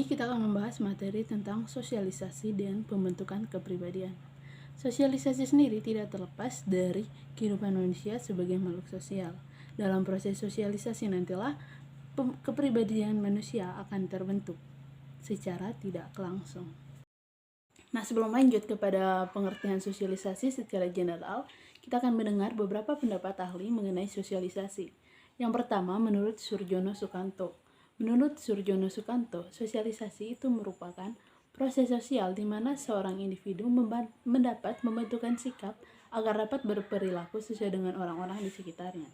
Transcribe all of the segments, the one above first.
ini kita akan membahas materi tentang sosialisasi dan pembentukan kepribadian. Sosialisasi sendiri tidak terlepas dari kehidupan manusia sebagai makhluk sosial. Dalam proses sosialisasi nantilah kepribadian manusia akan terbentuk secara tidak langsung. Nah, sebelum lanjut kepada pengertian sosialisasi secara general, kita akan mendengar beberapa pendapat ahli mengenai sosialisasi. Yang pertama, menurut Surjono Sukanto. Menurut Surjono Sukanto, sosialisasi itu merupakan proses sosial di mana seorang individu mendapat membentukkan sikap agar dapat berperilaku sesuai dengan orang-orang di sekitarnya.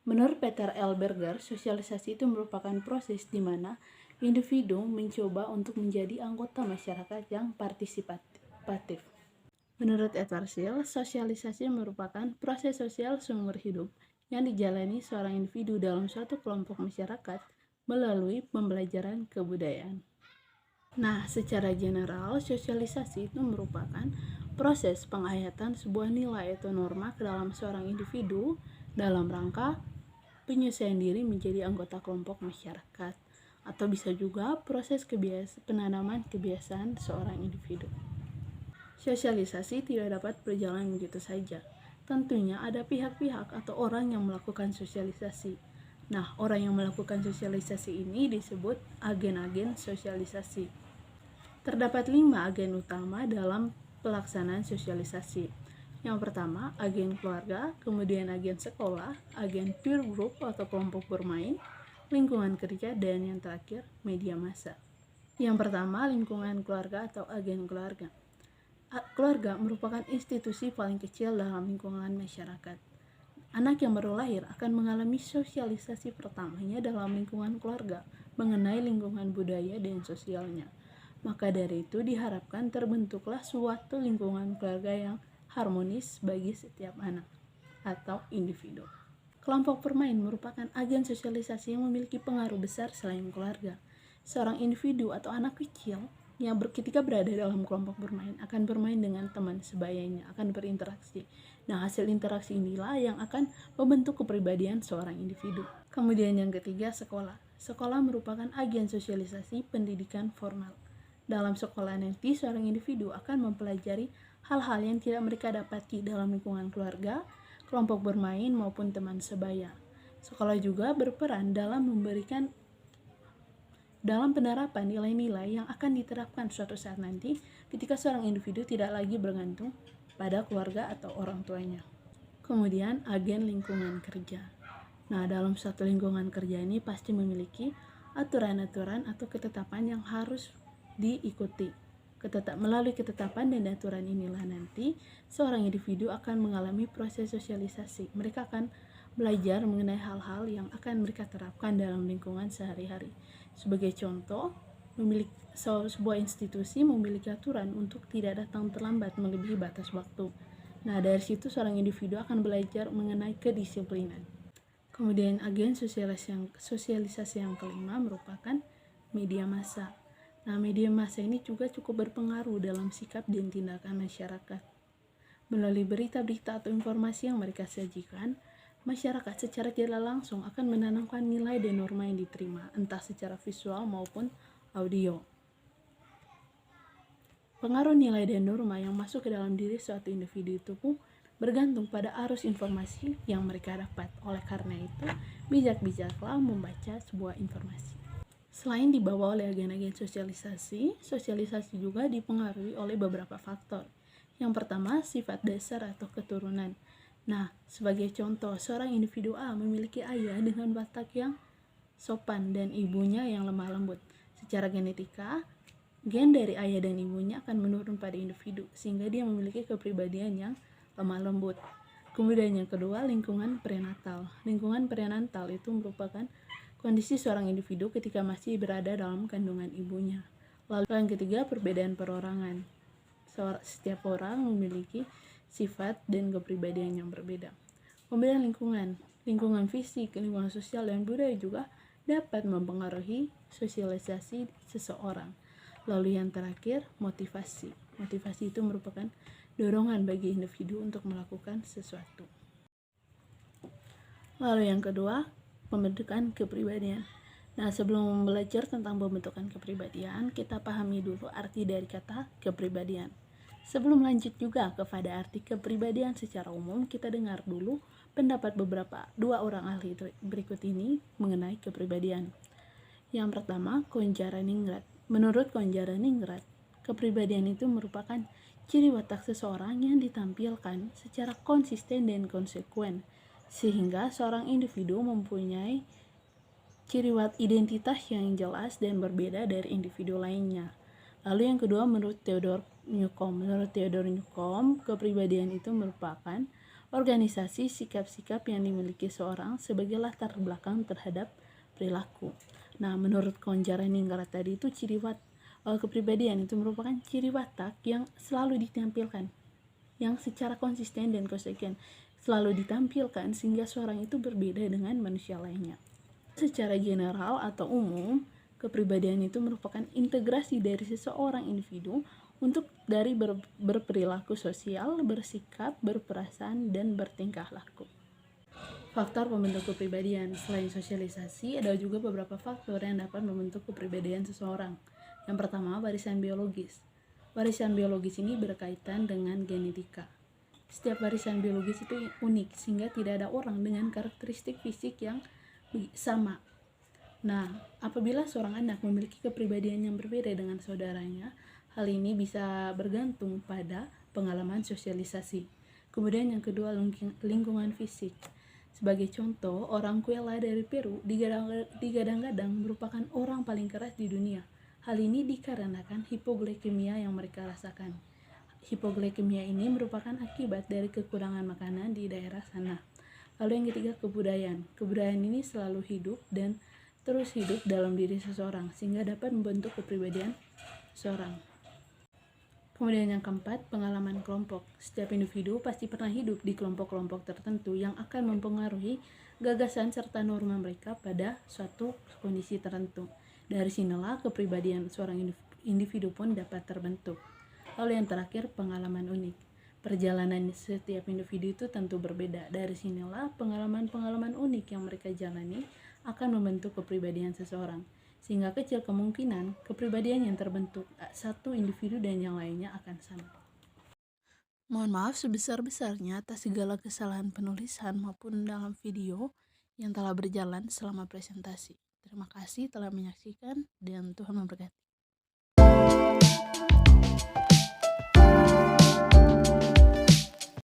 Menurut Peter L. Berger, sosialisasi itu merupakan proses di mana individu mencoba untuk menjadi anggota masyarakat yang partisipatif. Menurut Edward Sill, sosialisasi merupakan proses sosial seumur hidup yang dijalani seorang individu dalam suatu kelompok masyarakat melalui pembelajaran kebudayaan. Nah, secara general, sosialisasi itu merupakan proses penghayatan sebuah nilai atau norma ke dalam seorang individu dalam rangka penyesuaian diri menjadi anggota kelompok masyarakat, atau bisa juga proses penanaman kebiasaan seorang individu. Sosialisasi tidak dapat berjalan begitu saja. Tentunya ada pihak-pihak atau orang yang melakukan sosialisasi. Nah, orang yang melakukan sosialisasi ini disebut agen-agen sosialisasi. Terdapat 5 agen utama dalam pelaksanaan sosialisasi. Yang pertama, agen keluarga, kemudian agen sekolah, agen peer group atau kelompok bermain, lingkungan kerja, dan yang terakhir, media massa. Yang pertama, lingkungan keluarga atau agen keluarga. Keluarga merupakan institusi paling kecil dalam lingkungan masyarakat. Anak yang baru lahir akan mengalami sosialisasi pertamanya dalam lingkungan keluarga mengenai lingkungan budaya dan sosialnya. Maka dari itu diharapkan terbentuklah suatu lingkungan keluarga yang harmonis bagi setiap anak atau individu. Kelompok bermain merupakan agen sosialisasi yang memiliki pengaruh besar selain keluarga. Seorang individu atau anak kecil yang ketika berada dalam kelompok bermain akan bermain dengan teman sebayanya, akan berinteraksi. Nah, hasil interaksi inilah yang akan membentuk kepribadian seorang individu. Kemudian yang ketiga, sekolah. Sekolah merupakan agen sosialisasi pendidikan formal. Dalam sekolah nanti, seorang individu akan mempelajari hal-hal yang tidak mereka dapati dalam lingkungan keluarga, kelompok bermain, maupun teman sebaya. Sekolah juga berperan dalam penerapan nilai-nilai yang akan diterapkan suatu saat nanti ketika seorang individu tidak lagi bergantung pada keluarga atau orang tuanya. Kemudian agen lingkungan kerja. Nah, dalam suatu lingkungan kerja ini pasti memiliki aturan-aturan atau ketetapan yang harus diikuti. Melalui ketetapan dan aturan inilah nanti seorang individu akan mengalami proses sosialisasi. Mereka akan belajar mengenai hal-hal yang akan mereka terapkan dalam lingkungan sehari-hari. Sebagai contoh, sebuah institusi memiliki aturan untuk tidak datang terlambat melebihi batas waktu. Nah, dari situ seorang individu akan belajar mengenai kedisiplinan. Kemudian agen sosialisasi yang kelima merupakan media massa. Nah, media massa ini juga cukup berpengaruh dalam sikap dan tindakan masyarakat. Melalui berita-berita atau informasi yang mereka sajikan, masyarakat secara tidak langsung akan menanamkan nilai dan norma yang diterima, entah secara visual maupun audio. Pengaruh nilai dan norma yang masuk ke dalam diri suatu individu itu pun bergantung pada arus informasi yang mereka dapat. Oleh karena itu, bijak-bijaklah membaca sebuah informasi. Selain dibawa oleh agen-agen sosialisasi, sosialisasi juga dipengaruhi oleh beberapa faktor. Yang pertama, sifat dasar atau keturunan. Nah, sebagai contoh, seorang individu A memiliki ayah dengan watak yang sopan dan ibunya yang lemah lembut. Secara genetika, gen dari ayah dan ibunya akan menurun pada individu, sehingga dia memiliki kepribadian yang lemah lembut. Kemudian yang kedua, lingkungan prenatal. Lingkungan prenatal itu merupakan kondisi seorang individu ketika masih berada dalam kandungan ibunya. Lalu yang ketiga, perbedaan perorangan. Setiap orang memiliki sifat dan kepribadian yang berbeda. Kemudian lingkungan fisik, lingkungan sosial, dan budaya juga dapat mempengaruhi sosialisasi seseorang. Lalu yang terakhir, motivasi. Motivasi itu merupakan dorongan bagi individu untuk melakukan sesuatu. Lalu yang kedua, pembentukan kepribadian. Nah, sebelum belajar tentang pembentukan kepribadian, kita pahami dulu arti dari kata kepribadian. Sebelum lanjut juga kepada arti kepribadian secara umum, kita dengar dulu pendapat dua orang ahli berikut ini mengenai kepribadian. Yang pertama, Konjaraningrat. Menurut Konjaraningrat, kepribadian itu merupakan ciri watak seseorang yang ditampilkan secara konsisten dan konsekuen, sehingga seorang individu mempunyai ciri identitas yang jelas dan berbeda dari individu lainnya. Lalu yang kedua, menurut Theodor Newcomb. Menurut Theodor Newcomb, kepribadian itu merupakan organisasi sikap-sikap yang dimiliki seorang sebagai latar belakang terhadap perilaku. Nah, menurut Konjaraningrat tadi itu kepribadian itu merupakan ciri watak yang selalu ditampilkan, yang secara konsisten dan konsekuen selalu ditampilkan sehingga seorang itu berbeda dengan manusia lainnya. Secara general atau umum, kepribadian itu merupakan integrasi dari seseorang individu untuk berperilaku sosial, bersikap, berperasaan, dan bertingkah laku. Faktor pembentuk kepribadian. Selain sosialisasi, ada juga beberapa faktor yang dapat membentuk kepribadian seseorang. Yang pertama, warisan biologis. Warisan biologis ini berkaitan dengan genetika. Setiap warisan biologis itu unik, sehingga tidak ada orang dengan karakteristik fisik yang sama. Nah, apabila seorang anak memiliki kepribadian yang berbeda dengan saudaranya, hal ini bisa bergantung pada pengalaman sosialisasi. Kemudian yang kedua, lingkungan fisik. Sebagai contoh, orang Quechua dari Peru digadang-gadang merupakan orang paling keras di dunia. Hal ini dikarenakan hipoglikemia yang mereka rasakan. Hipoglikemia ini merupakan akibat dari kekurangan makanan di daerah sana. Lalu yang ketiga, kebudayaan. Kebudayaan ini selalu hidup dan terus hidup dalam diri seseorang sehingga dapat membentuk kepribadian seseorang. Kemudian yang keempat, pengalaman kelompok. Setiap individu pasti pernah hidup di kelompok-kelompok tertentu yang akan mempengaruhi gagasan serta norma mereka pada suatu kondisi tertentu. Dari sinilah kepribadian seorang individu pun dapat terbentuk. Lalu yang terakhir, pengalaman unik. Perjalanan setiap individu itu tentu berbeda. Dari sinilah pengalaman-pengalaman unik yang mereka jalani akan membentuk kepribadian seseorang. Sehingga kecil kemungkinan kepribadian yang terbentuk satu individu dan yang lainnya akan sama. Mohon maaf sebesar-besarnya atas segala kesalahan penulisan maupun dalam video yang telah berjalan selama presentasi. Terima kasih telah menyaksikan dan Tuhan memberkati.